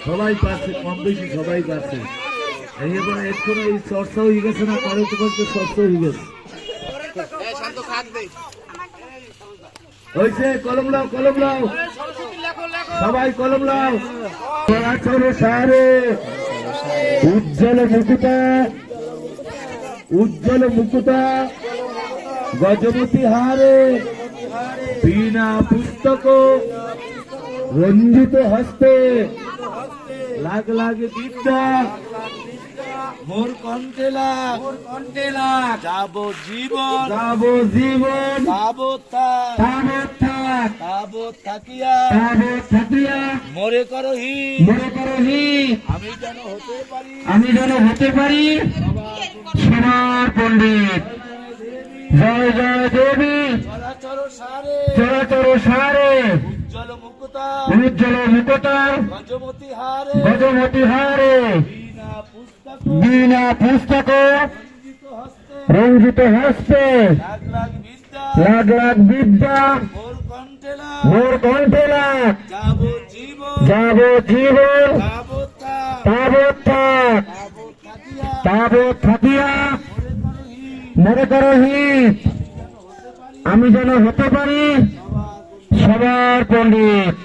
সবাই পারছে, কম বেশি সবাই পারছে। এবার একটু এই চর্চা হয়ে গেছে না, কারো তো বলতে চর্চা হয়ে গেছে। হয়েছে, কলম লাও, কলম লাও, সবাই কলম লাও। সারে উজ্জ্বল মুকুতা, উজ্জ্বল মুকুতা, গজমতি হারে, বিনা পুস্তক, রঞ্জিত হস্তে, লাগ লাগে বিদ্যা, মোর কণ্ঠে লাগ, যাব জীবন, যাব জীবন, তাবৎ থাক, তাবৎ থাকিয়া, মোরে করহি, আমি যেন হতে পারি সোনার পণ্ডিত। জয় জয় দেবী, চরাচর সারে, উজ্জ্বল মুকুতা, গজমতি হারে, বিনা পুস্তক, রঞ্জিত হস্তে, লাগ লাগ বিদ্যা, মোর কণ্ঠে লাগ, যাব জীবন, তাবৎ থাকিয়া, মনে করো হিত, আমি যেন হতে পারি সবার পণ্ডিত।